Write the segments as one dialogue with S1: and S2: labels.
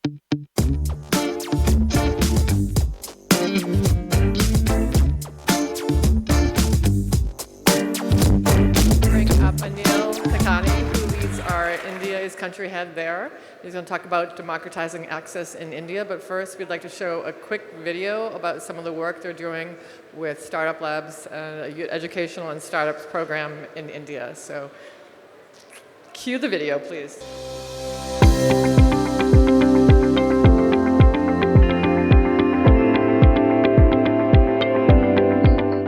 S1: Bring up Anil Kakani, who leads our India's country head there. He's going to talk about democratizing access in India, but first we'd like to show a quick video about some of the work they're doing with Startup Labs, educational and startups program in India. So cue the video, please.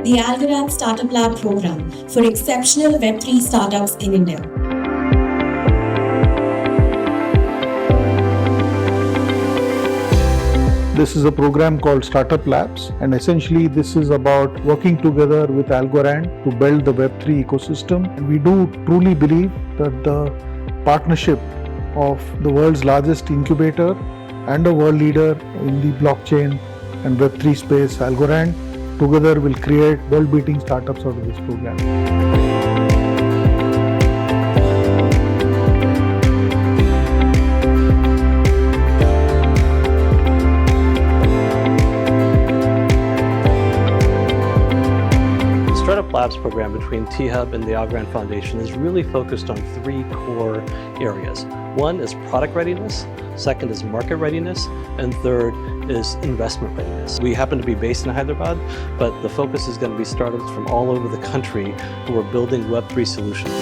S2: The Algorand Startup Lab program for exceptional Web3 startups in India.
S3: This is a program called Startup Labs, and essentially this is about working together with Algorand to build the Web3 ecosystem. And we do truly believe that the partnership of the world's largest incubator and a world leader in the blockchain and Web3 space, Algorand, together will create world-beating startups out of this program.
S4: The Startup Labs program between T-Hub and the Algorand Foundation is really focused on three core areas. One is product readiness, second is market readiness, and third is investment readiness. We happen to be based in Hyderabad, but the focus is going to be startups from all over the country who are building Web3 solutions.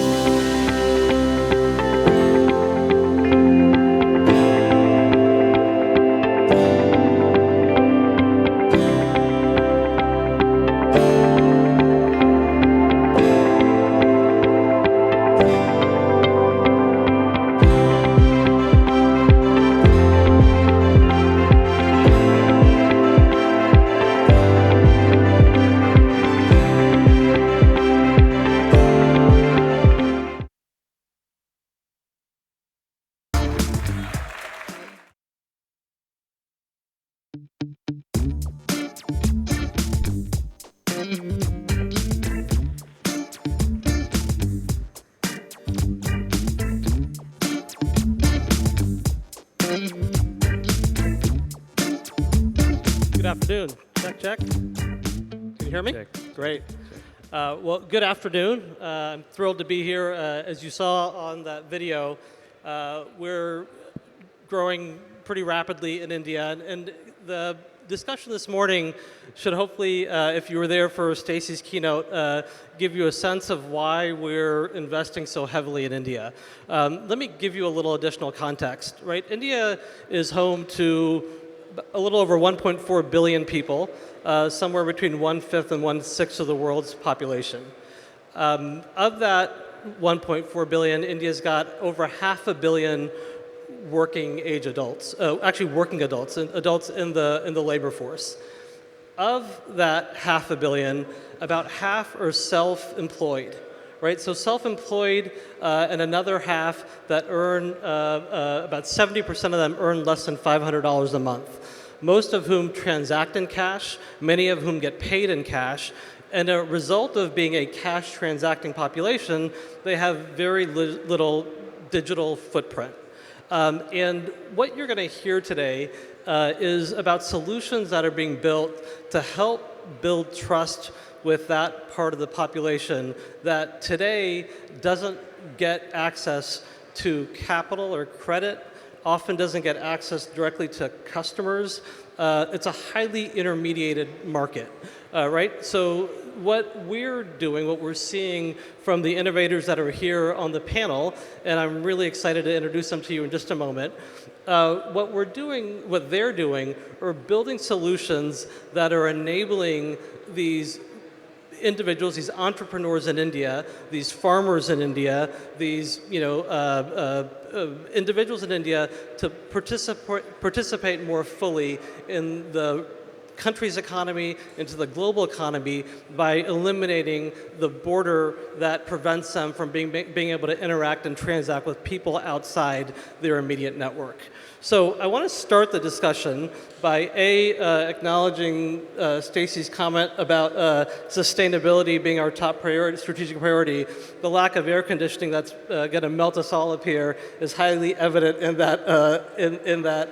S5: Good afternoon. Check, check. Can you hear me? Check. Great. Well, good afternoon. I'm thrilled to be here. As you saw on that video, we're growing pretty rapidly in India, and the discussion this morning should hopefully, if you were there for Stacy's keynote, give you a sense of why we're investing so heavily in India. Let me give you a little additional context, right? India is home to a little over 1.4 billion people, somewhere between 1/5 and 1/6 of the world's population. Of that 1.4 billion, India's got over 500 million working age adults, actually working adults, and adults in the labor force. Of that 500 million, about half are self-employed, right? So self-employed and another half that earn, about 70% of them earn less than $500 a month. Most of whom transact in cash, many of whom get paid in cash, and a result of being a cash transacting population, they have very little digital footprint. And what you're going to hear today is about solutions that are being built to help build trust with that part of the population that today doesn't get access to capital or credit, often doesn't get access directly to customers. It's a highly intermediated market, right? So what we're doing, what we're seeing from the innovators that are here on the panel, and I'm really excited to introduce them to you in just a moment, what they're doing are building solutions that are enabling these individuals, these entrepreneurs in India, these farmers in India, these individuals in India to participate more fully in the country's economy into the global economy by eliminating the border that prevents them from being able to interact and transact with people outside their immediate network. So I want to start the discussion by acknowledging Stacy's comment about sustainability being our top priority, strategic priority. The lack of air conditioning that's going to melt us all up here is highly evident in that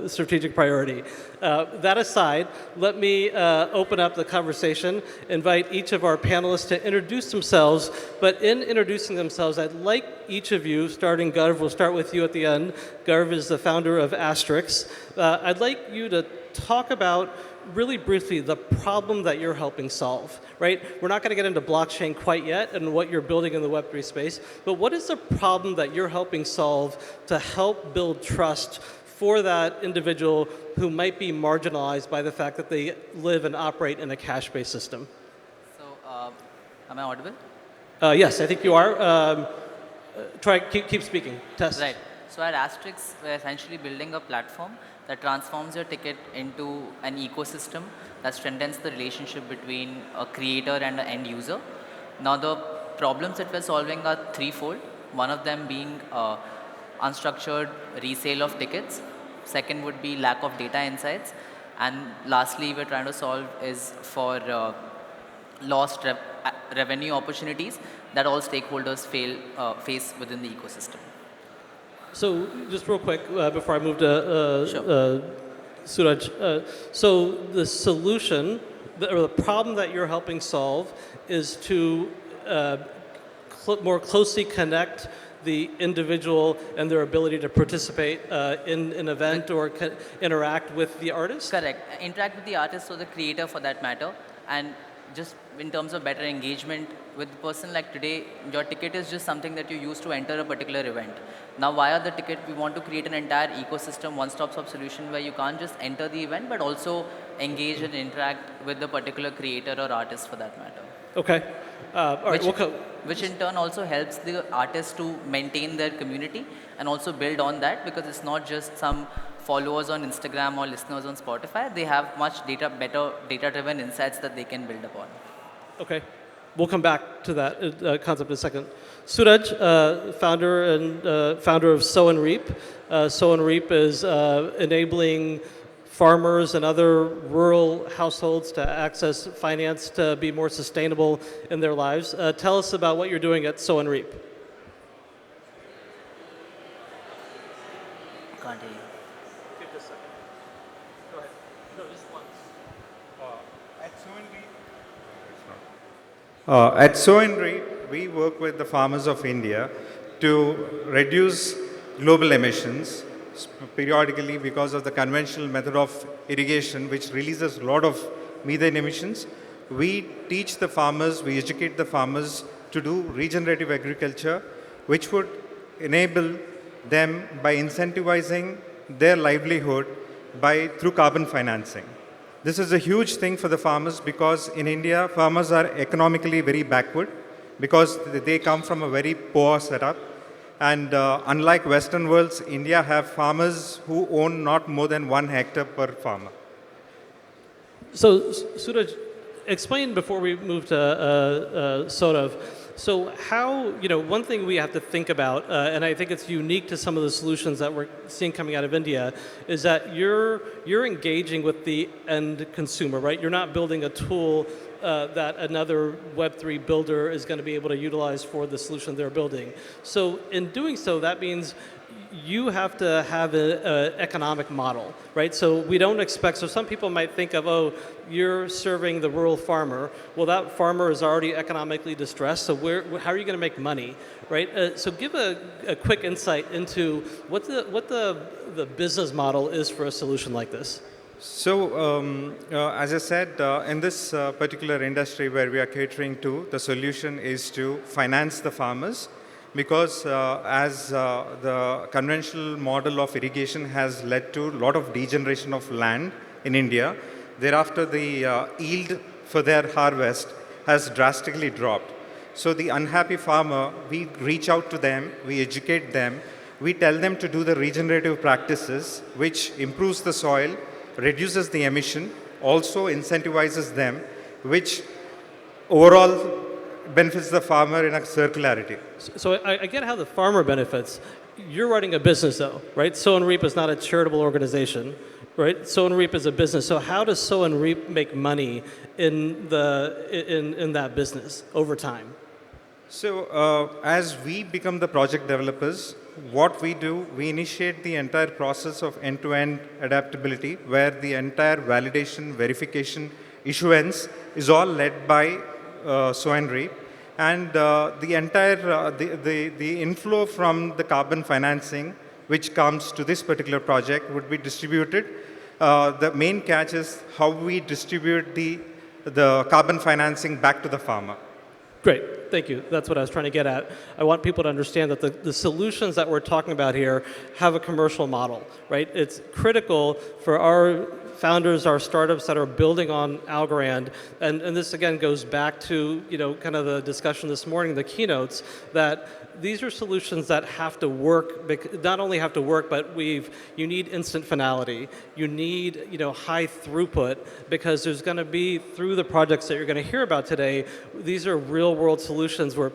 S5: strategic priority. That aside, let me open up the conversation, invite each of our panelists to introduce themselves, but in introducing themselves, I'd like each of you, starting Garv, we'll start with you at the end. Garv is the founder of Astrix. I'd like you to talk about, really briefly, the problem that you're helping solve, right? We're not going to get into blockchain quite yet and what you're building in the Web3 space, but what is the problem that you're helping solve to help build trust for that individual who might be marginalized by the fact that they live and operate in a cash-based system?
S6: So, am I audible?
S5: Yes, I think you are. Keep speaking. Test.
S6: Right. So at Astrix, we're essentially building a platform that transforms your ticket into an ecosystem that strengthens the relationship between a creator and an end user. Now, the problems that we're solving are threefold. One of them being unstructured resale of tickets. Second would be lack of data insights. And lastly, we're trying to solve is for lost revenue opportunities that all stakeholders face within the ecosystem.
S5: So just real quick before I move to
S6: Sure.
S5: Suraj, so the solution, or the problem that you're helping solve is to more closely connect the individual and their ability to participate in an event or interact with the artist?
S6: Correct. Interact with the artist or the creator for that matter. And just in terms of better engagement with the person, like today, your ticket is just something that you use to enter a particular event. Now, via the ticket, we want to create an entire ecosystem, one-stop-shop solution where you can't just enter the event, but also engage and interact with the particular creator or artist for that matter.
S5: Okay. All right.
S6: Which in turn also helps the artist to maintain their community and also build on that, because it's not just some followers on Instagram or listeners on Spotify. They have much better data-driven insights that they can build upon.
S5: Okay. We'll come back to that concept in a second. Suraj, founder of Sow Reap. Sow Reap is enabling farmers and other rural households to access finance to be more sustainable in their lives. Tell us about what you're doing at Sow Reap.
S6: Can't hear you.
S5: Give this a second. Go ahead. No, just once.
S7: At Sow Reap, we work with the farmers of India to reduce global emissions periodically because of the conventional method of irrigation, which releases a lot of methane emissions. We teach the farmers, we educate the farmers to do regenerative agriculture, which would enable them by incentivizing their livelihood through carbon financing. This is a huge thing for the farmers because in India, farmers are economically very backward because they come from a very poor setup. And unlike Western worlds, India have farmers who own not more than 1 hectare per farmer.
S5: So, Suraj, explain before we move to Saurav. So how, one thing we have to think about, and I think it's unique to some of the solutions that we're seeing coming out of India, is that you're engaging with the end consumer, right? You're not building a tool that another Web3 builder is going to be able to utilize for the solution they're building. So in doing so, that means you have to have an economic model, right? So we don't expect, so some people might think of, oh, you're serving the rural farmer. Well, that farmer is already economically distressed, so how are you going to make money, right? So give a quick insight into what the business model is for a solution like this.
S7: So, as I said, in this particular industry where we are catering to, the solution is to finance the farmers because as the conventional model of irrigation has led to a lot of degeneration of land in India, thereafter the yield for their harvest has drastically dropped. So the unhappy farmer, we reach out to them, we educate them, we tell them to do the regenerative practices which improves the soil, reduces the emission, also incentivizes them, which overall benefits the farmer in a circularity.
S5: So I get how the farmer benefits. You're running a business though, right? Sow and Reap is not a charitable organization, right? Sow and Reap is a business. So how does Sow and Reap make money in that business over time?
S7: So as we become the project developers, what we do, we initiate the entire process of end-to-end adaptability, where the entire validation, verification, issuance is all led by Sow and Reap. And the entire, the inflow from the carbon financing, which comes to this particular project, would be distributed. The main catch is how we distribute the carbon financing back to the farmer.
S5: Great, thank you. That's what I was trying to get at. I want people to understand that the solutions that we're talking about here have a commercial model, right? It's critical for our founders, our startups that are building on Algorand, and this again goes back to kind of the discussion this morning, the keynotes, that these are solutions that have to work, not only have to work, but you need instant finality. You need high throughput, because there's going to be, through the projects that you're going to hear about today, these are real world solutions where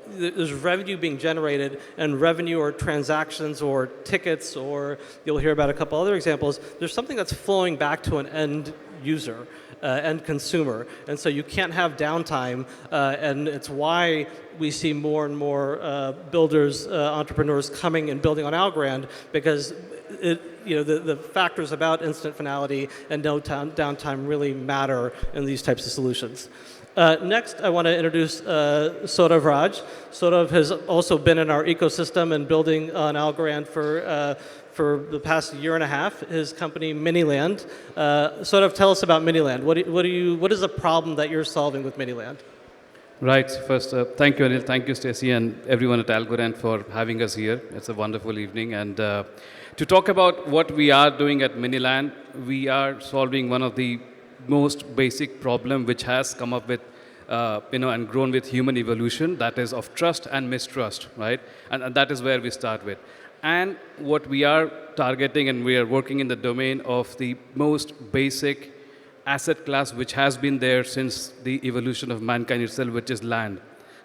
S5: there's revenue being generated, and revenue or transactions or tickets, or you'll hear about a couple other examples, there's something that's flowing back to an end user. End consumer, and so you can't have downtime, and it's why we see more and more builders, entrepreneurs coming and building on Algorand, because the factors about instant finality and no downtime really matter in these types of solutions. Next, I want to introduce Saurav Raaj. Saurav has also been in our ecosystem and building on Algorand for the past year and a half. His company, Miniland. Saurav, tell us about Miniland. What is the problem that you're solving with Miniland?
S8: Right. First, thank you, Anil. Thank you, Stacey, and everyone at Algorand for having us here. It's a wonderful evening. And to talk about what we are doing at Miniland, we are solving one of the most basic problem which has come up with, and grown with human evolution, that is of trust and mistrust, right? And that is where we start with. And what we are targeting, and we are working in the domain of the most basic asset class which has been there since the evolution of mankind itself, which is land.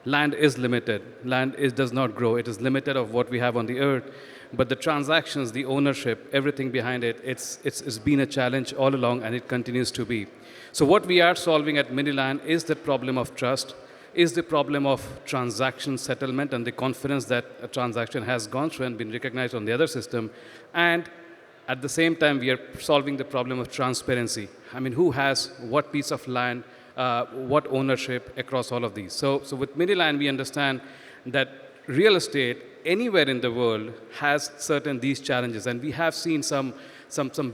S8: Land is limited. Land does not grow. It is limited of what we have on the earth. But the transactions, the ownership, everything behind it, it's been a challenge all along, and it continues to be. So what we are solving at Miniland is the problem of trust, is the problem of transaction settlement and the confidence that a transaction has gone through and been recognized on the other system. And at the same time, we are solving the problem of transparency. I mean, who has what piece of land, what ownership across all of these. So with Miniland, we understand that real estate anywhere in the world has certain these challenges. And we have seen some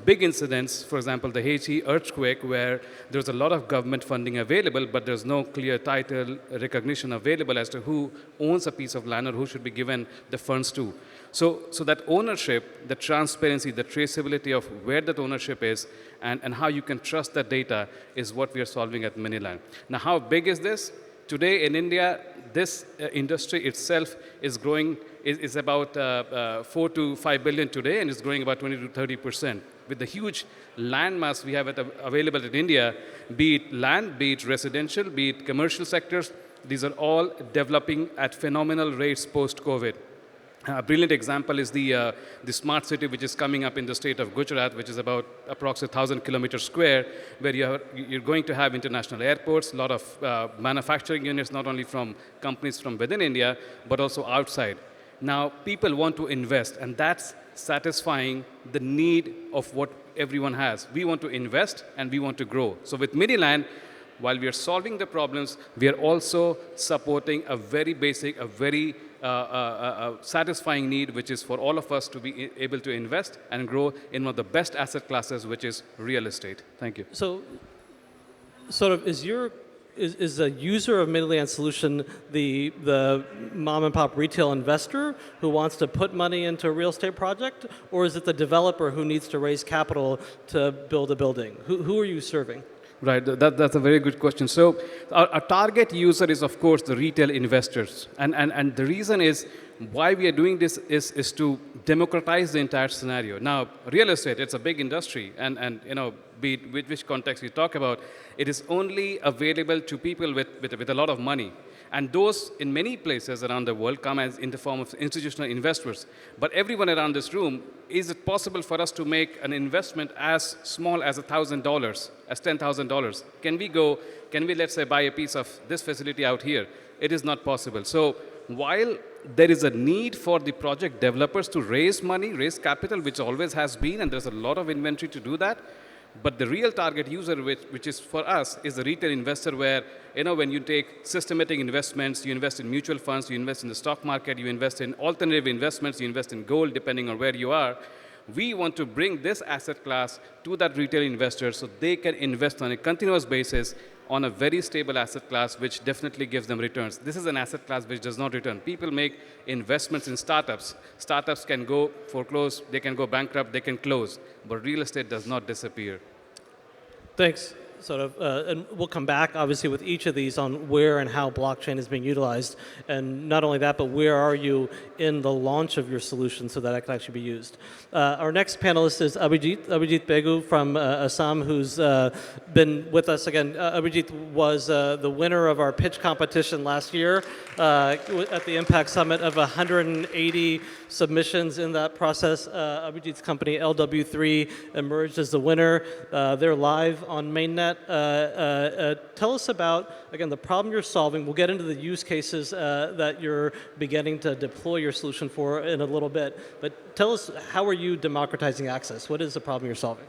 S8: big incidents, for example, the Haiti earthquake, where there's a lot of government funding available, but there's no clear title recognition available as to who owns a piece of land or who should be given the funds to. So that ownership, the transparency, the traceability of where that ownership is and how you can trust that data is what we are solving at Miniland. Now, how big is this? Today in India, this industry itself is growing, is about 4 to 5 billion today, and it's growing about 20 to 30%. With the huge land mass we have available in India, be it land, be it residential, be it commercial sectors, these are all developing at phenomenal rates post-COVID. A brilliant example is the smart city which is coming up in the state of Gujarat, which is about approximately 1,000 kilometers square, where you're going to have international airports, a lot of manufacturing units, not only from companies from within India, but also outside. Now, people want to invest, and that's satisfying the need of what everyone has. We want to invest, and we want to grow. So with Miniland, while we are solving the problems, we are also supporting a very basic, a very satisfying need, which is for all of us to be able to invest and grow in one of the best asset classes, which is real estate. Thank you.
S5: So, sort of, is a user of Miniland solution the mom and pop retail investor who wants to put money into a real estate project, or is it the developer who needs to raise capital to build a building? Who are you serving?
S8: Right, that's a very good question. So our target user is, of course, the retail investors. And the reason is why we are doing this is to democratize the entire scenario. Now, real estate, it's a big industry. And be it which context we talk about, it is only available to people with a lot of money. And those, in many places around the world, come as in the form of institutional investors. But everyone around this room, is it possible for us to make an investment as small as $1,000, as $10,000? Can we, let's say, buy a piece of this facility out here? It is not possible. So while there is a need for the project developers to raise money, raise capital, which always has been, and there's a lot of inventory to do that, but the real target user, which is for us, is the retail investor where, when you take systematic investments, you invest in mutual funds, you invest in the stock market, you invest in alternative investments, you invest in gold, depending on where you are. We want to bring this asset class to that retail investor so they can invest on a continuous basis on a very stable asset class, which definitely gives them returns. This is an asset class which does not return. People make investments in startups. Startups can go foreclose, they can go bankrupt, they can close, but real estate does not disappear.
S5: Thanks, Saurav. And we'll come back, obviously, with each of these on where and how blockchain is being utilized. And not only that, but where are you in the launch of your solution so that it can actually be used. Our next panelist is Abhijit Pegu from Assam, who's been with us again. Abhijit was the winner of our pitch competition last year at the Impact Summit of 180 submissions in that process. Abhijit's company, LW3, emerged as the winner. They're live on mainnet. Tell us about, again, the problem you're solving. We'll get into the use cases that you're beginning to deploy your solution for in a little bit. But tell us, how are you democratizing access? What is the problem you're solving?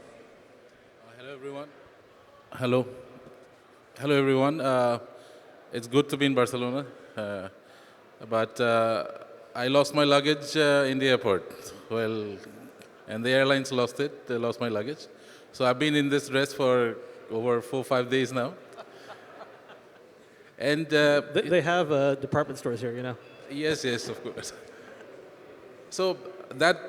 S9: Hello, everyone. Hello. Hello, everyone. It's good to be in Barcelona. But I lost my luggage in the airport. Well, and the airlines lost it. They lost my luggage. So I've been in this dress for over 4 or 5 days now. And
S5: they have department stores here,
S9: Yes, of course. So that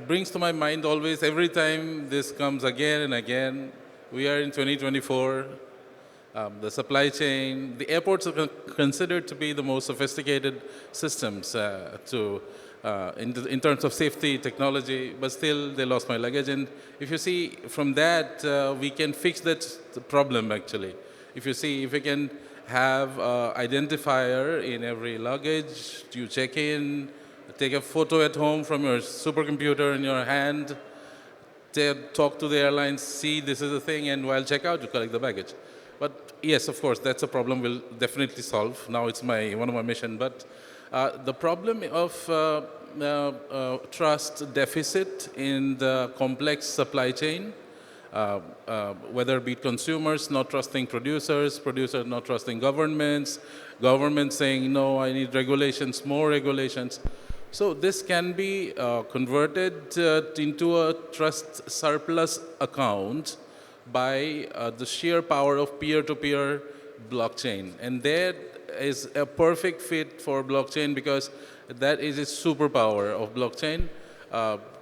S9: brings to my mind always, every time this comes again and again. We are in 2024. The supply chain, the airports are considered to be the most sophisticated systems in terms of safety, technology, but still they lost my luggage. And if you see from that, we can fix that problem actually. If you see, if we can have identifier in every luggage, you check in, take a photo at home from your supercomputer in your hand, talk to the airlines, see this is the thing, and while check out, you collect the baggage. But yes, of course, that's a problem we'll definitely solve. Now it's one of my mission. But the problem of trust deficit in the complex supply chain, whether it be consumers not trusting producers, producers not trusting governments, governments saying, no, I need regulations, more regulations. So this can be converted into a trust surplus account by the sheer power of peer-to-peer blockchain. And that is a perfect fit for blockchain because that is a superpower of blockchain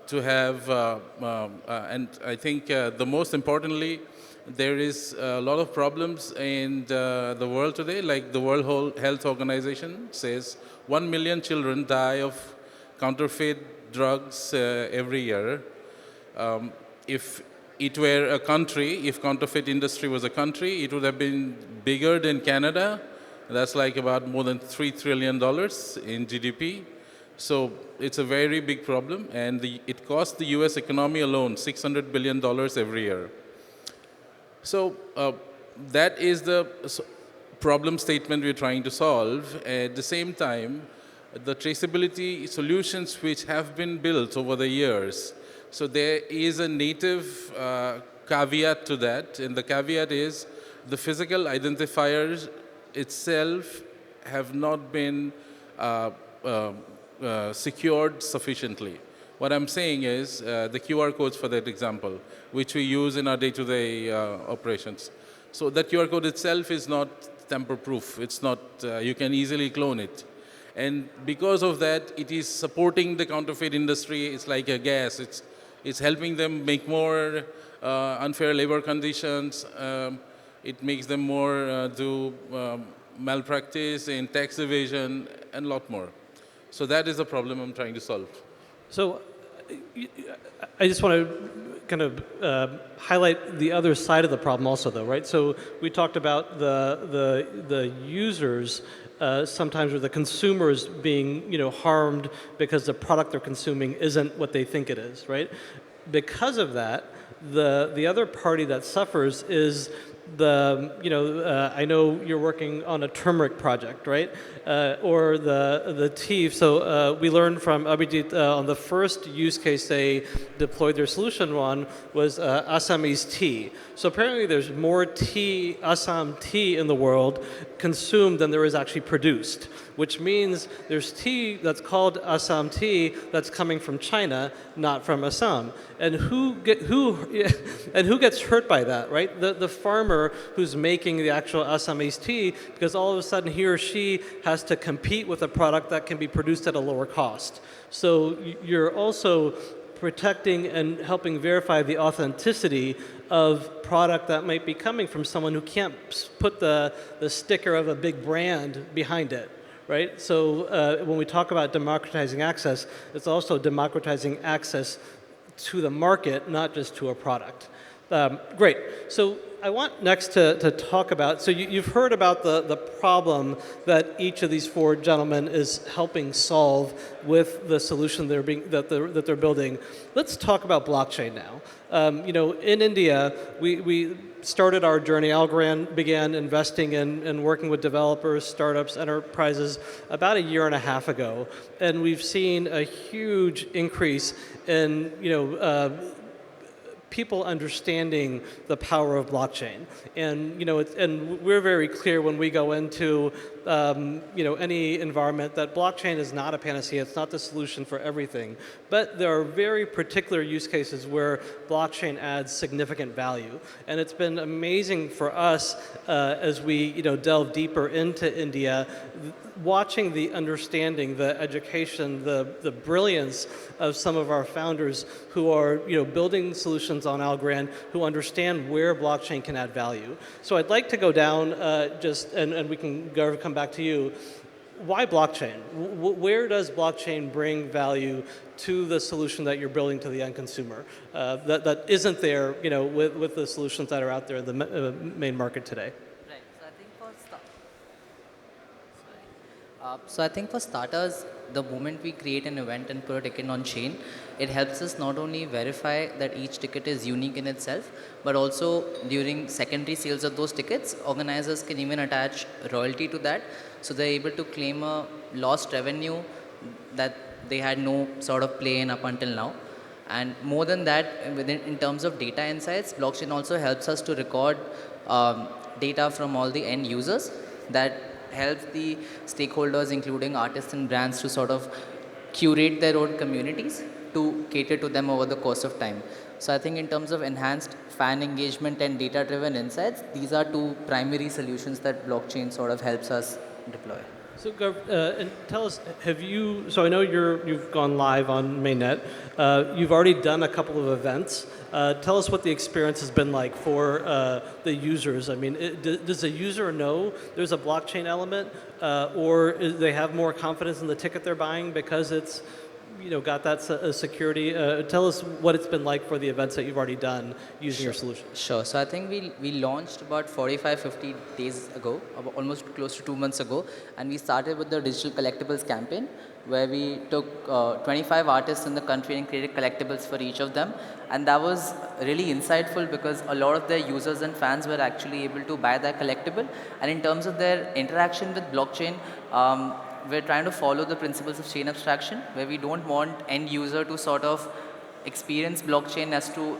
S9: to have, and I think the most importantly, there is a lot of problems in the world today, like the World Health Organization says 1 million children die of counterfeit drugs every year. If it were a country, if counterfeit industry was a country, it would have been bigger than Canada. That's like about more than $3 trillion in GDP. So it's a very big problem, and it costs the US economy alone $600 billion every year. So that is the problem statement we're trying to solve. At the same time, the traceability solutions which have been built over the years, so there is a native caveat to that, and the caveat is the physical identifiers itself have not been secured sufficiently. What I'm saying is the QR codes for that example, which we use in our day-to-day operations. So that QR code itself is not tamper-proof. It's not, you can easily clone it. And because of that, it is supporting the counterfeit industry. It's like a gas. It's helping them make more unfair labor conditions. It makes them more do malpractice in tax evasion and a lot more. So that is the problem I'm trying to solve.
S5: So I just want to kind of highlight the other side of the problem also, though, right? So we talked about the users sometimes, or the consumers being, harmed because the product they're consuming isn't what they think it is, right? Because of that, the other party that suffers is I know you're working on a turmeric project, right? Or the tea. So we learned from Abhijit on the first use case they deployed their solution on was Assamese tea. So apparently there's more tea, Assam tea in the world consumed than there is actually produced, which means there's tea that's called Assam tea that's coming from China, not from Assam. And who gets hurt by that, right? The farmer who's making the actual Assamese tea, because all of a sudden he or she has to compete with a product that can be produced at a lower cost. So you're also protecting and helping verify the authenticity of product that might be coming from someone who can't put the sticker of a big brand behind it, right? So when we talk about democratizing access, it's also democratizing access to the market, not just to a product. Great. So I want next to talk about, so you've heard about the problem that each of these four gentlemen is helping solve with the solution that they're building. Let's talk about blockchain now. In India, we started our journey. Algorand began investing in working with developers, startups, enterprises about a year and a half ago, and we've seen a huge increase in people understanding the power of blockchain. And and we're very clear when we go into any environment that blockchain is not a panacea. It's not the solution for everything. But there are very particular use cases where blockchain adds significant value. And it's been amazing for us as we delve deeper into India, watching the understanding, the education, the brilliance of some of our founders who are building solutions on Algorand, who understand where blockchain can add value. So I'd like to go down and we can come back to you. Why blockchain? Where does blockchain bring value to the solution that you're building to the end consumer that isn't there with the solutions that are out there in the main market today?
S6: So I think for starters, the moment we create an event and put a ticket on chain, it helps us not only verify that each ticket is unique in itself, but also during secondary sales of those tickets, organizers can even attach royalty to that. So they're able to claim a lost revenue that they had no sort of play in up until now. And more than that, in terms of data insights, blockchain also helps us to record data from all the end users that helps the stakeholders, including artists and brands, to sort of curate their own communities to cater to them over the course of time. So I think in terms of enhanced fan engagement and data-driven insights, these are two primary solutions that blockchain sort of helps us deploy.
S5: So Garv, and tell us, so I know you've gone live on mainnet. You've already done a couple of events. Tell us what the experience has been like for the users. I mean, does the user know there's a blockchain element, or they have more confidence in the ticket they're buying because it's got that security? Tell us what it's been like for the events that you've already done using your solution.
S6: Sure. So I think we launched about 50 days ago, almost close to 2 months ago, and we started with the digital collectibles campaign, where we took 25 artists in the country and created collectibles for each of them. And that was really insightful because a lot of their users and fans were actually able to buy that collectible. And in terms of their interaction with blockchain, we're trying to follow the principles of chain abstraction, where we don't want end user to sort of experience blockchain as to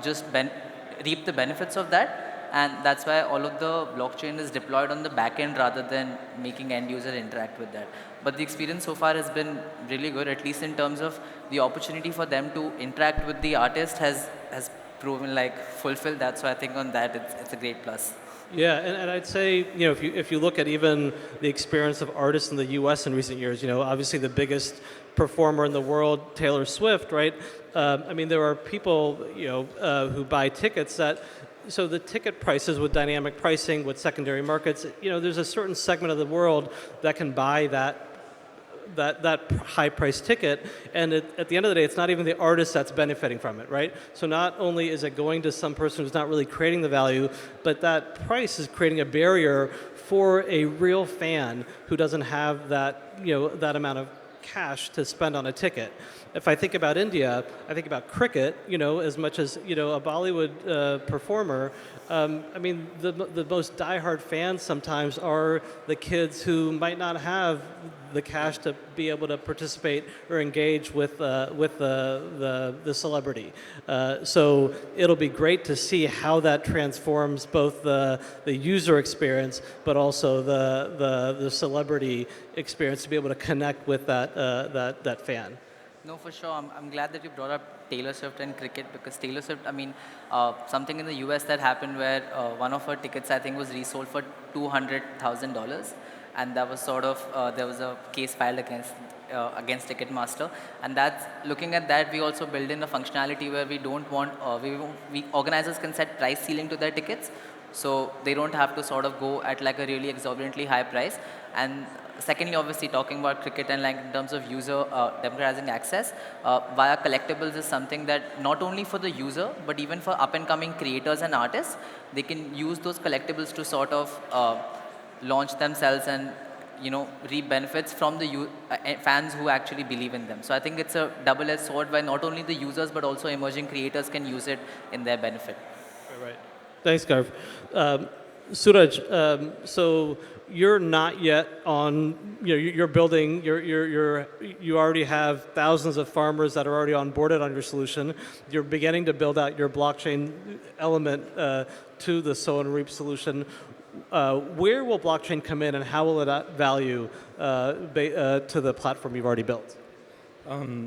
S6: just reap the benefits of that. And that's why all of the blockchain is deployed on the back end rather than making end user interact with that. But the experience so far has been really good, at least in terms of the opportunity for them to interact with the artist has proven like fulfilled that. So I think on that it's a great plus.
S5: Yeah, and I'd say, if you look at even the experience of artists in the U.S. in recent years, obviously the biggest performer in the world, Taylor Swift, right? I mean, there are people, who buy tickets that, so the ticket prices with dynamic pricing, with secondary markets, there's a certain segment of the world that can buy that high-priced ticket, and at the end of the day, it's not even the artist that's benefiting from it, right? So not only is it going to some person who's not really creating the value, but that price is creating a barrier for a real fan who doesn't have that, that amount of cash to spend on a ticket. If I think about India, I think about cricket, as much as, a Bollywood performer. I mean, the most diehard fans sometimes are the kids who might not have the cash to be able to participate or engage with the celebrity. So it'll be great to see how that transforms both the user experience, but also the celebrity experience to be able to connect with that fan.
S6: No, for sure. I'm glad that you brought up Taylor Swift and cricket, because Taylor Swift, I mean, something in the US that happened where one of her tickets, I think, was resold for $200,000. And that was sort of, there was a case filed against Ticketmaster. And that's, looking at that, we also build in a functionality where we don't want, we organizers can set price ceiling to their tickets. So they don't have to sort of go at like a really exorbitantly high price. And secondly, obviously, talking about cricket and like in terms of user democratizing access, via collectibles is something that not only for the user, but even for up-and-coming creators and artists, they can use those collectibles to sort of launch themselves and, reap benefits from the fans who actually believe in them. So I think it's a double-edged sword where not only the users, but also emerging creators can use it in their benefit.
S5: Right. Thanks, Garv. Suraj, so you're not yet on, you're building, you already have thousands of farmers that are already onboarded on your solution. You're beginning to build out your blockchain element to the Sow and Reap solution. Where will blockchain come in, and how will it add value to the platform you've already built?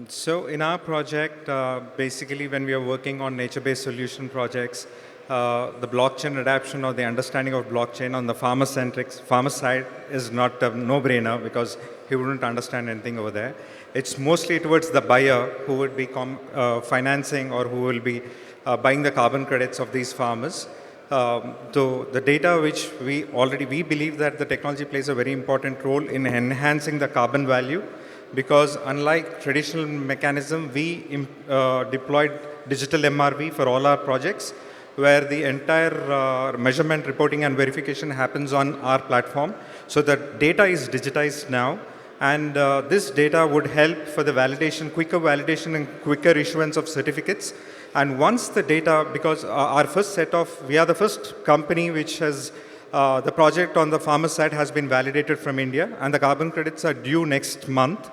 S7: So in our project, basically when we are working on nature-based solution projects, the blockchain adaptation or the understanding of blockchain on the farmer side is not a no-brainer, because he wouldn't understand anything over there. It's mostly towards the buyer who would be financing or who will be buying the carbon credits of these farmers. So the data which we believe that the technology plays a very important role in enhancing the carbon value, because unlike traditional mechanism, we deployed digital MRV for all our projects, where the entire measurement, reporting and verification happens on our platform. So the data is digitized now, and this data would help for the validation, quicker validation and quicker issuance of certificates. And once the data, because we are the first company which has, the project on the farmer side has been validated from India, and the carbon credits are due next month.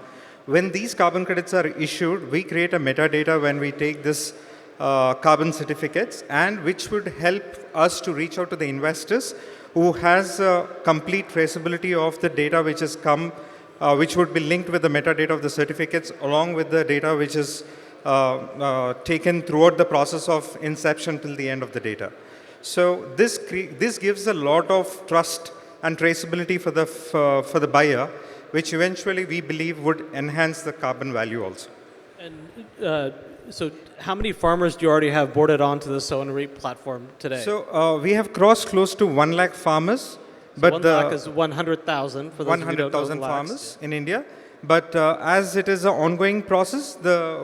S7: When these carbon credits are issued, we create a metadata when we take this carbon certificates, and which would help us to reach out to the investors who has complete traceability of the data which has come, which would be linked with the metadata of the certificates along with the data which is taken throughout the process of inception till the end of the data. So this gives a lot of trust and traceability for the buyer, which eventually we believe would enhance the carbon value also.
S5: And so how many farmers do you already have boarded onto the Sow and Reap platform today?
S7: So we have crossed close to 1 lakh farmers.
S5: So
S7: but
S5: 1 lakh is 100,000 for those
S7: 100,000 farmers in India. But as it is an ongoing process,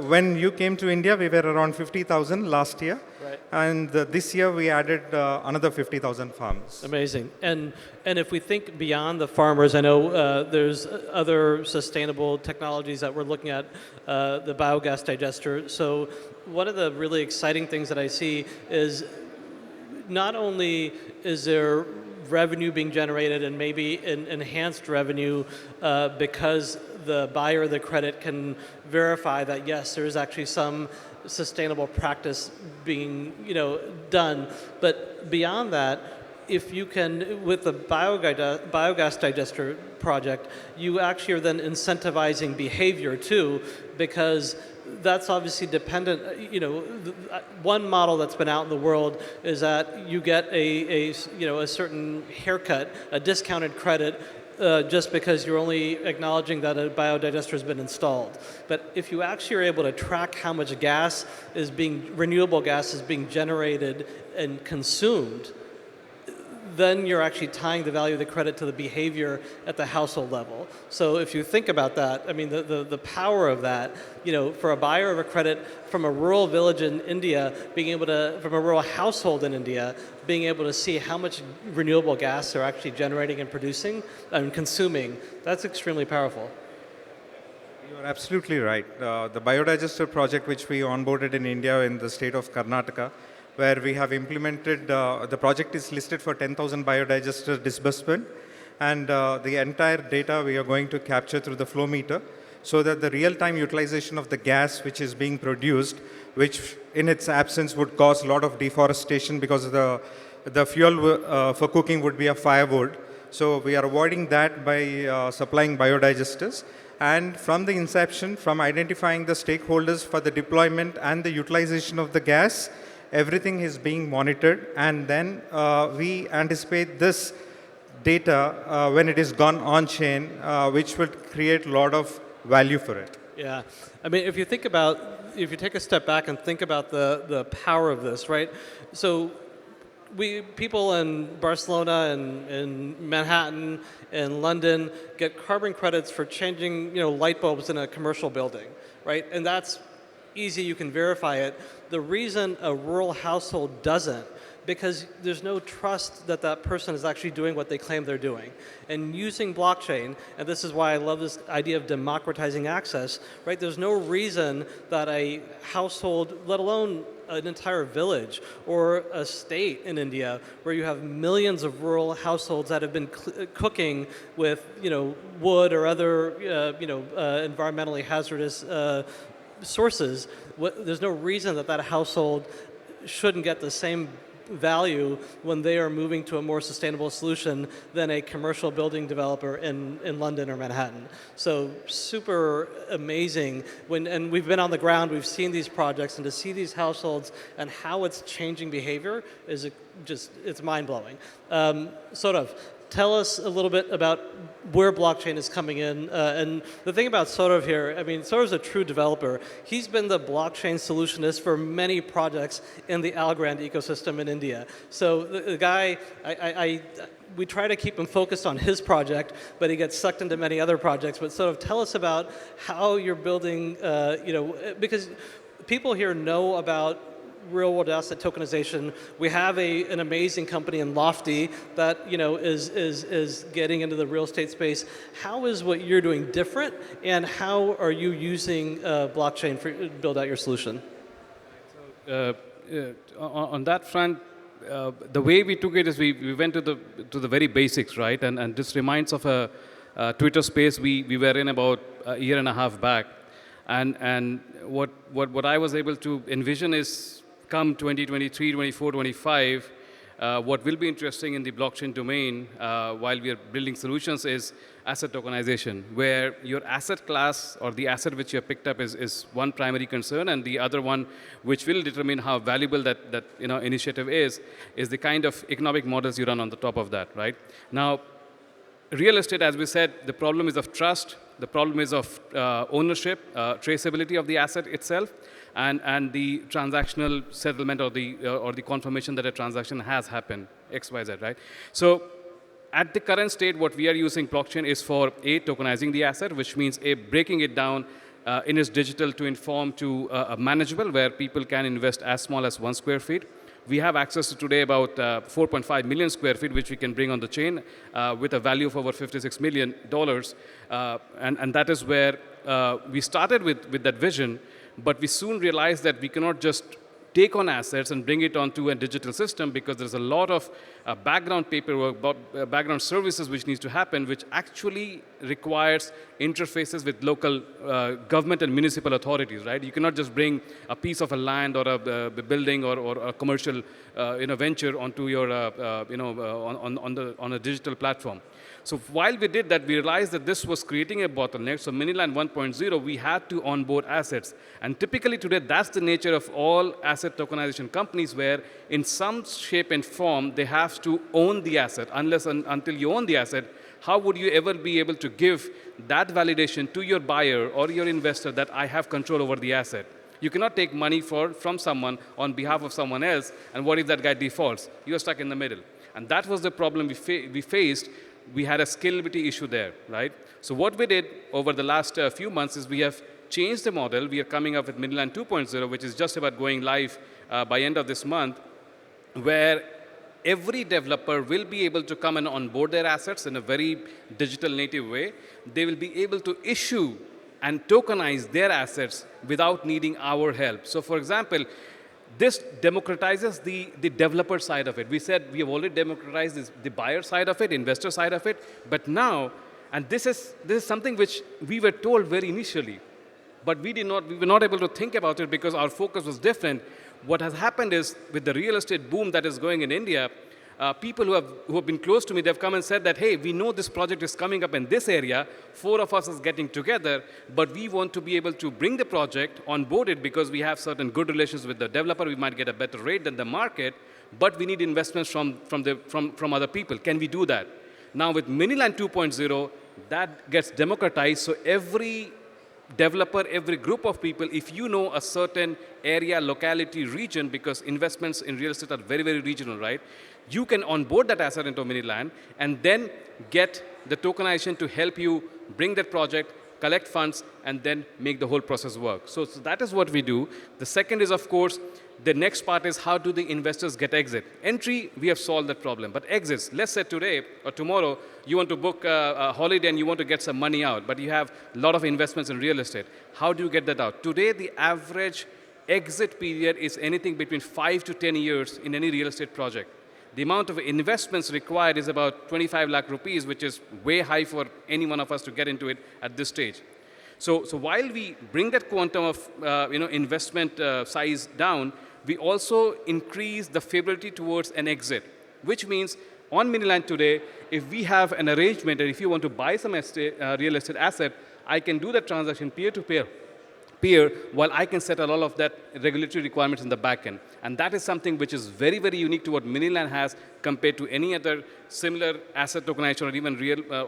S7: when you came to India, we were around 50,000 last year.
S5: Right.
S7: And this year we added another 50,000 farmers.
S5: Amazing. And if we think beyond the farmers, I know there's other sustainable technologies that we're looking at, the biogas digester. So one of the really exciting things that I see is not only is there revenue being generated and maybe enhanced revenue because the buyer of the credit can verify that, yes, there is actually some sustainable practice being done. But beyond that, if you can, with the biogas digester project, you actually are then incentivizing behavior too, because that's obviously dependent. One model that's been out in the world is that you get a certain haircut, a discounted credit, just because you're only acknowledging that a biodigester has been installed. But if you actually are able to track how much renewable gas is being generated and consumed, then you're actually tying the value of the credit to the behavior at the household level. So if you think about that, I mean, the power of that, for a buyer of a credit from a rural village in India, from a rural household in India, being able to see how much renewable gas they're actually generating and producing and consuming, that's extremely powerful.
S7: You're absolutely right. The biodigester project which we onboarded in India in the state of Karnataka, where we have implemented, the project is listed for 10,000 biodigester disbursement, and the entire data we are going to capture through the flow meter, so that the real-time utilization of the gas which is being produced, which in its absence would cause a lot of deforestation because the fuel for cooking would be a firewood. So we are avoiding that by supplying biodigesters. And from the inception, from identifying the stakeholders for the deployment and the utilization of the gas, everything is being monitored, and then we anticipate this data when it is gone on-chain, which will create a lot of value for it.
S5: Yeah, I mean, if you take a step back and think about the power of this, right? So people in Barcelona and Manhattan and London get carbon credits for changing light bulbs in a commercial building, right? And that's easy, you can verify it. The reason a rural household doesn't, because there's no trust that that person is actually doing what they claim they're doing. And using blockchain, and this is why I love this idea of democratizing access, right? There's no reason that a household, let alone an entire village or a state in India, where you have millions of rural households that have been cooking with wood or other environmentally hazardous sources, there's no reason that household shouldn't get the same value when they are moving to a more sustainable solution than a commercial building developer in London or Manhattan. So super amazing. And we've been on the ground, we've seen these projects, and to see these households and how it's changing behavior is it's mind-blowing. Saurav, tell us a little bit about where blockchain is coming in. And the thing about Saurav here, I mean, Saurav's a true developer. He's been the blockchain solutionist for many projects in the Algorand ecosystem in India. So the guy, we try to keep him focused on his project, but he gets sucked into many other projects. But Saurav, tell us about how you're building, because people here know about real-world asset tokenization. We have an amazing company in Lofty that is getting into the real estate space. How is what you're doing different, and how are you using blockchain to build out your solution?
S8: On that front, the way we took it is we went to the very basics, right? And this reminds of a Twitter space we were in about a year and a half back, and what I was able to envision is, come 2023, 24, 25, what will be interesting in the blockchain domain while we are building solutions is asset tokenization, where your asset class or the asset which you have picked up is one primary concern, and the other one, which will determine how valuable that initiative is the kind of economic models you run on the top of that, right? Now, real estate, as we said, the problem is of trust, the problem is of ownership, traceability of the asset itself, and the transactional settlement or the confirmation that a transaction has happened, X, Y, Z, right? So at the current state, what we are using blockchain is for tokenizing the asset, which means breaking it down in its digital to inform to a manageable, where people can invest as small as 1 square feet. We have access to today about 4.5 million square feet, which we can bring on the chain with a value of over $56 million. And that is where we started with that vision, but we soon realized that we cannot just take on assets and bring it onto a digital system, because there's a lot of background paperwork, background services which needs to happen, which actually requires interfaces with local government and municipal authorities, right? You cannot just bring a piece of a land or a building or a commercial venture onto your on a digital platform. So while we did that, we realized that this was creating a bottleneck. So Miniland 1.0, we had to onboard assets. And typically today, that's the nature of all asset tokenization companies, where in some shape and form, they have to own the asset. Until you own the asset, How would you ever be able to give that validation to your buyer or your investor that I have control over the asset? You cannot take money from someone on behalf of someone else, and what if that guy defaults? You are stuck in the middle. And that was the problem we faced. We had a scalability issue there, right? So what we did over the last few months is we have changed the model. We are coming up with Miniland 2.0, which is just about going live by end of this month, where every developer will be able to come and onboard their assets in a very digital native way. They will be able to issue and tokenize their assets without needing our help. So for example, this democratizes the developer side of it. We said we have already democratized the buyer side of it, investor side of it, but now, and this is something which we were told very initially, but we were not able to think about it because our focus was different. What has happened is, with the real estate boom that is going in India, people who have been close to me, they've come and said that, hey, we know this project is coming up in this area, 4 of us is getting together, but we want to be able to bring the project, onboard it, because we have certain good relations with the developer, we might get a better rate than the market, but we need investments from other people. Can we do that? Now with Miniland 2.0, that gets democratized, so every developer, every group of people, if you know a certain area, locality, region, because investments in real estate are very, very regional, right? You can onboard that asset into Miniland and then get the tokenization to help you bring that project, collect funds, and then make the whole process work. So that is what we do. The second is, of course, the next part is how do the investors get exit? Entry, we have solved that problem. But exits, let's say today or tomorrow, you want to book a holiday and you want to get some money out, but you have a lot of investments in real estate. How do you get that out? Today, the average exit period is anything between 5 to 10 years in any real estate project. The amount of investments required is about 25 lakh rupees, which is way high for any one of us to get into it at this stage. So while we bring that quantum of investment size down, we also increase the favorability towards an exit, which means on Miniland today, if we have an arrangement that if you want to buy some real estate asset, I can do the transaction peer-to-peer, while I can set a lot of that regulatory requirements in the back end. And that is something which is very, very unique to what Miniland has compared to any other similar asset tokenization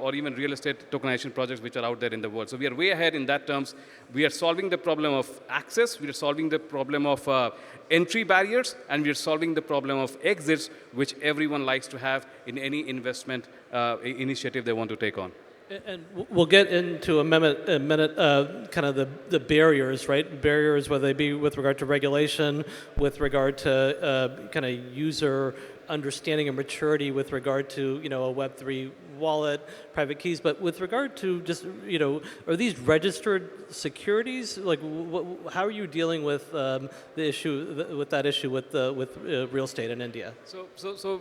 S8: or even real estate tokenization projects which are out there in the world. So we are way ahead in that terms. We are solving the problem of access, we are solving the problem of entry barriers, and we are solving the problem of exits, which everyone likes to have in any investment initiative they want to take on.
S5: And we'll get into a minute kind of the barriers, right? Barriers, whether they be with regard to regulation, with regard to kind of user understanding and maturity, with regard to a Web3 wallet, private keys, but with regard to just are these registered securities? Like, how are you dealing with the issue with real estate in India?
S8: So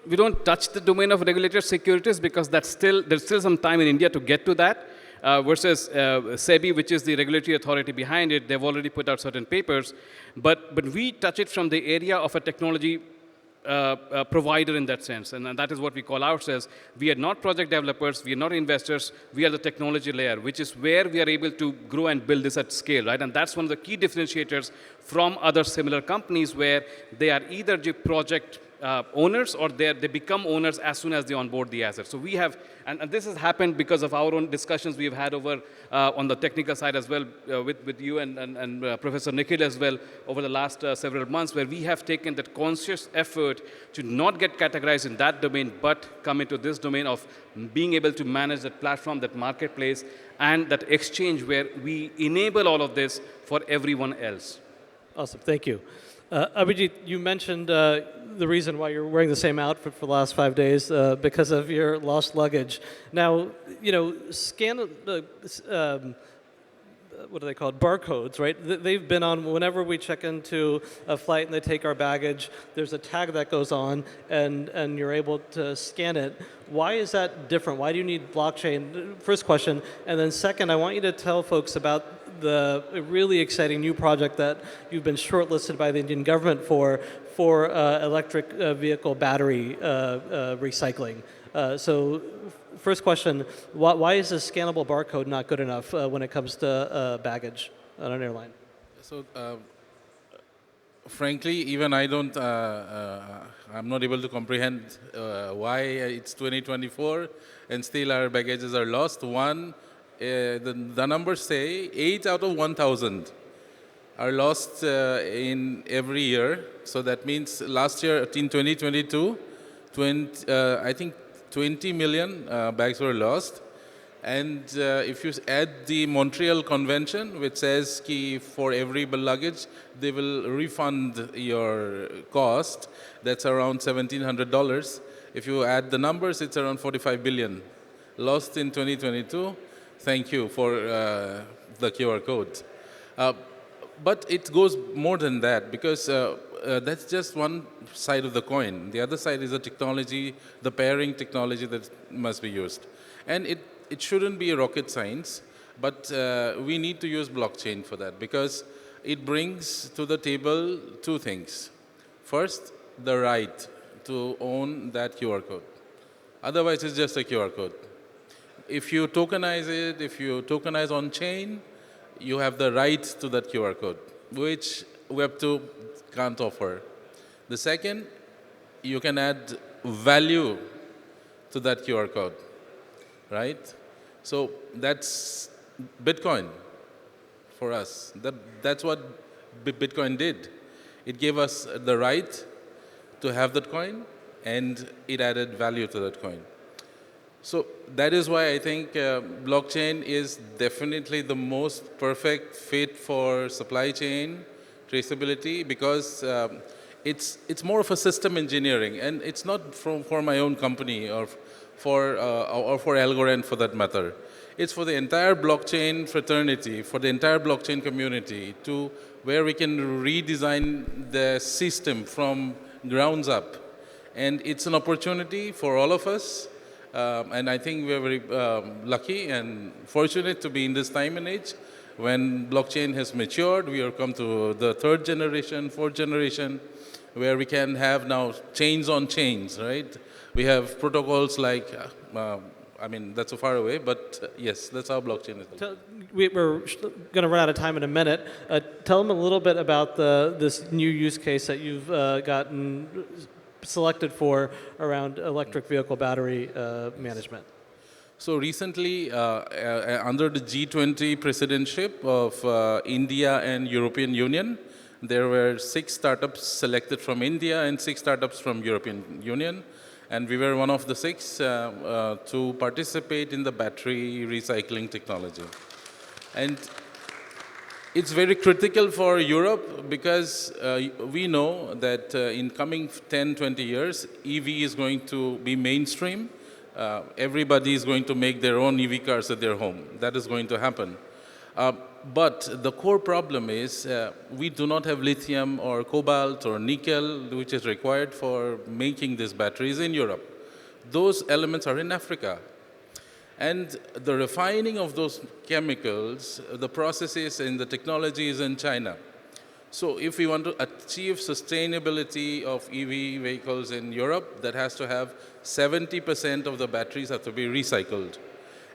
S8: we don't touch the domain of regulated securities because there's still some time in India to get to that. Versus SEBI, which is the regulatory authority behind it, they've already put out certain papers. But we touch it from the area of a technology provider in that sense, and that is what we call ourselves. We are not project developers, we are not investors, we are the technology layer, which is where we are able to grow and build this at scale, right? And that's one of the key differentiators from other similar companies where they are either the project owners or they become owners as soon as they onboard the asset. So we have, and this has happened because of our own discussions we've had over on the technical side as well with you and Professor Nikhil as well over the last several months, where we have taken that conscious effort to not get categorized in that domain, but come into this domain of being able to manage that platform, that marketplace, and that exchange where we enable all of this for everyone else.
S5: Awesome, thank you. Abhijit, you mentioned the reason why you're wearing the same outfit for the last 5 days because of your lost luggage. Now, what are they called? Barcodes, right? They've been on whenever we check into a flight and they take our baggage, there's a tag that goes on and you're able to scan it. Why is that different? Why do you need blockchain? First question. And then second, I want you to tell folks about the really exciting new project that you've been shortlisted by the Indian government for electric vehicle battery recycling. So first question, why is a scannable barcode not good enough when it comes to baggage on an airline?
S9: So frankly, even I don't, I'm not able to comprehend why it's 2024 and still our baggages are lost. One, the numbers say 8 out of 1,000 are lost in every year. So that means last year in 2022, I think 20 million bags were lost. And if you add the Montreal Convention, which says ki for every luggage, they will refund your cost, that's around $1,700. If you add the numbers, it's around 45 billion. Lost in 2022, thank you for the QR code. But it goes more than that, because that's just one side of the coin. The other side is the technology, the pairing technology that must be used. And it shouldn't be rocket science, but we need to use blockchain for that, because it brings to the table two things. First, the right to own that QR code. Otherwise, it's just a QR code. If you tokenize it, if you tokenize on chain, you have the right to that QR code, which Web2 can't offer. The second, you can add value to that QR code, right? So that's Bitcoin for us. That's what Bitcoin did. It gave us the right to have that coin, and it added value to that coin. So that is why I think blockchain is definitely the most perfect fit for supply chain traceability, because it's more of a system engineering, and it's not for my own company or for Algorand for that matter. It's for the entire blockchain fraternity, for the entire blockchain community, to where we can redesign the system from grounds up. And it's an opportunity for all of us. And I think we're very lucky and fortunate to be in this time and age when blockchain has matured. We have come to the third generation, fourth generation, where we can have now chains on chains, right? We have protocols like, I mean, that's so far away, but yes, that's how blockchain is.
S5: We're going to run out of time in a minute. Tell them a little bit about this new use case that you've gotten selected for around electric vehicle battery management.
S9: So recently, under the G20 presidentship of India and European Union, there were 6 startups selected from India and 6 startups from European Union. And we were one of the 6 to participate in the battery recycling technology. And it's very critical for Europe, because we know that in coming 10, 20 years, EV is going to be mainstream. Everybody is going to make their own EV cars at their home. That is going to happen. But the core problem is we do not have lithium or cobalt or nickel, which is required for making these batteries in Europe. Those elements are in Africa. And the refining of those chemicals, the processes and the technology is in China. So if we want to achieve sustainability of EV vehicles in Europe, that has to have 70% of the batteries have to be recycled.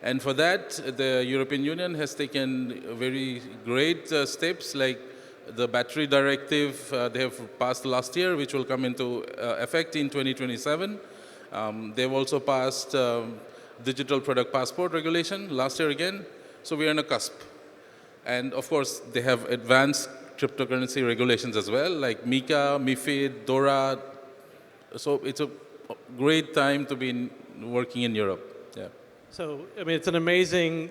S9: And for that, the European Union has taken very great steps, like the battery directive they have passed last year, which will come into effect in 2027. They've also passed digital product passport regulation last year again. So we are on a cusp. And of course, they have advanced cryptocurrency regulations as well, like MiCA, MiFID, DORA. So it's a great time to be working in Europe. Yeah.
S5: So, I mean, it's an amazing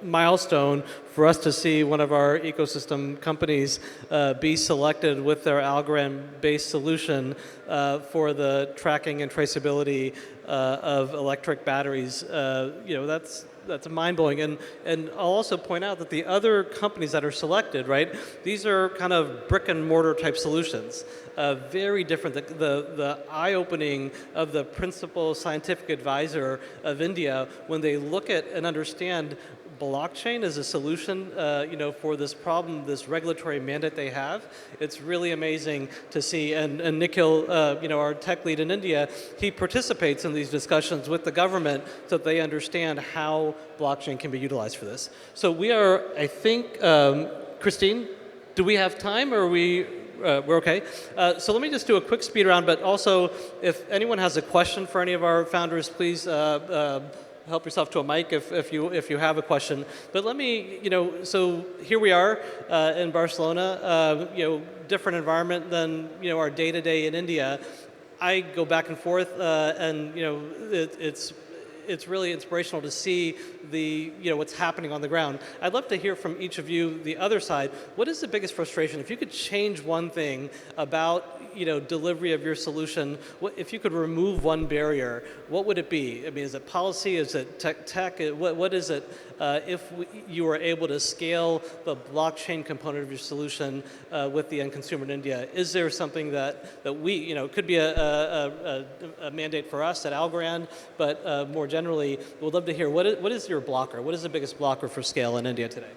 S5: milestone for us to see one of our ecosystem companies be selected with their Algorand-based solution for the tracking and traceability of electric batteries. You know, that's mind-blowing. And I'll also point out that the other companies that are selected, right, these are kind of brick and mortar type solutions. Very different. The eye-opening of the principal scientific advisor of India when they look at and understand blockchain as a solution, you know, for this problem, this regulatory mandate they have. It's really amazing to see. And Nikhil, you know, our tech lead in India, he participates in these discussions with the government so that they understand how blockchain can be utilized for this. So we are, I think, Christine, Do we have time, or are we're okay? So let me just do a quick speed round, but also if anyone has a question for any of our founders, please help yourself to a mic if you have a question. But let me, so here we are in Barcelona, different environment than, our day-to-day in India. I go back and forth, and it's really inspirational to see what's happening on the ground. I'd love to hear from each of you, the other side. What is the biggest frustration? If you could change one thing about delivery of your solution, if you could remove one barrier, what would it be? I mean, is it policy? Is it tech? What is it? If you were able to scale the blockchain component of your solution with the end consumer in India, is there something that we, could be a mandate for us at Algorand, but more generally, we'd love to hear what is your blocker? What is the biggest blocker for scale in India today?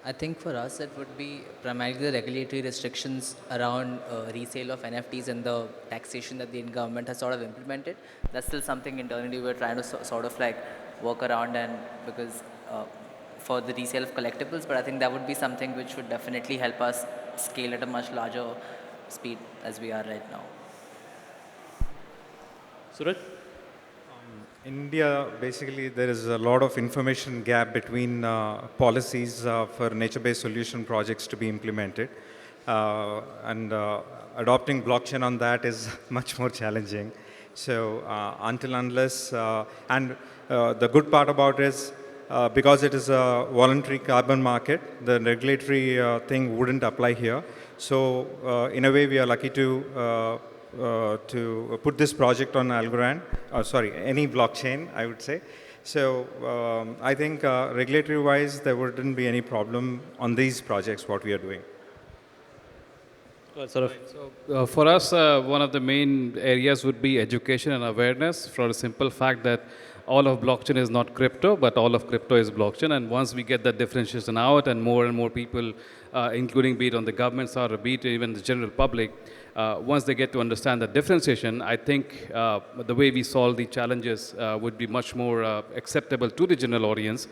S6: I think for us it would be primarily the regulatory restrictions around resale of NFTs and the taxation that the government has sort of implemented. That's still something internally we're trying to sort of like work around, and because for the resale of collectibles, but I think that would be something which would definitely help us scale at a much larger speed as we are right now.
S5: Suraj?
S7: India, basically, there is a lot of information gap between policies for nature-based solution projects to be implemented. And adopting blockchain on that is much more challenging. So unless, the good part about it is, because it is a voluntary carbon market, the regulatory thing wouldn't apply here. So in a way, we are lucky to put this project on Algorand, any blockchain, I would say. So I think regulatory-wise, there wouldn't be any problem on these projects, what we are doing.
S8: So for us, one of the main areas would be education and awareness, for the simple fact that all of blockchain is not crypto, but all of crypto is blockchain. And once we get that differentiation out and more people, including be it on the government side or be it even the general public, once they get to understand the differentiation, I think the way we solve the challenges would be much more acceptable to the general audience,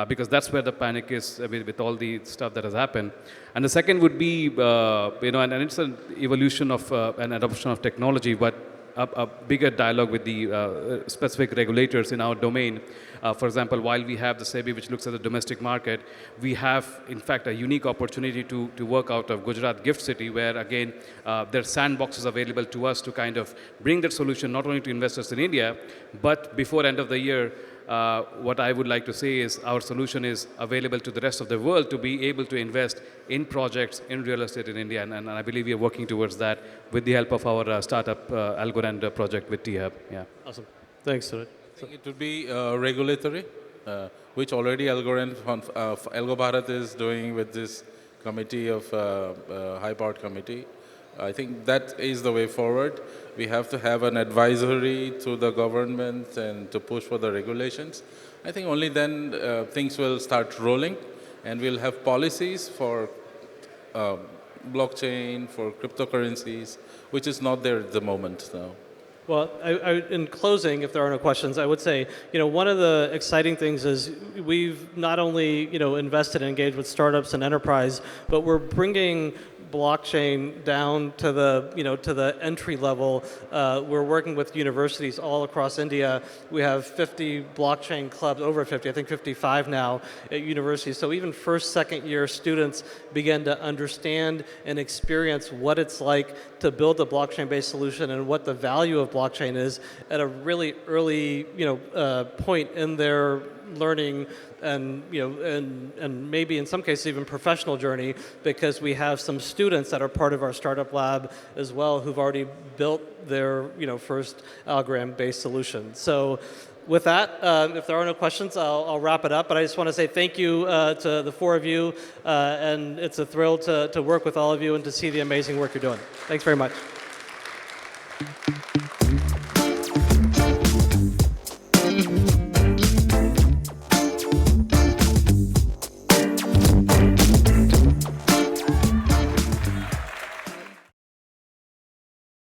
S8: because that's where the panic is with all the stuff that has happened. And the second would be, and it's an evolution of an adoption of technology, but a bigger dialogue with the specific regulators in our domain. For example, while we have the SEBI, which looks at the domestic market, we have, in fact, a unique opportunity to work out of Gujarat Gift City, where, again, there are sandboxes available to us to kind of bring that solution not only to investors in India, but before end of the year, what I would like to say is our solution is available to the rest of the world to be able to invest in projects in real estate in India. And I believe we are working towards that with the help of our startup Algorand project with T-Hub. Yeah.
S5: Awesome. Thanks, Suraj.
S9: I think it would be regulatory, which already Algorand Algo Bharat is doing with this committee of high-powered committee. I think that is the way forward. We have to have an advisory to the government and to push for the regulations. I think only then things will start rolling, and we'll have policies for blockchain, for cryptocurrencies, which is not there at the moment now.
S5: Well, in closing, if there are no questions, I would say, one of the exciting things is we've not only, invested and engaged with startups and enterprise, but we're bringing blockchain down to the entry level. We're working with universities all across India. We have 50 blockchain clubs, over 50, I think 55 now at universities. So even first, second year students begin to understand and experience what it's like to build a blockchain-based solution and what the value of blockchain is at a really early, point in their learning and maybe in some cases even professional journey, because we have some students that are part of our startup lab as well who've already built their first Algorand-based solution. So with that, if there are no questions, I'll wrap it up. But I just want to say thank you to the four of you, and it's a thrill to work with all of you and to see the amazing work you're doing. Thanks very much.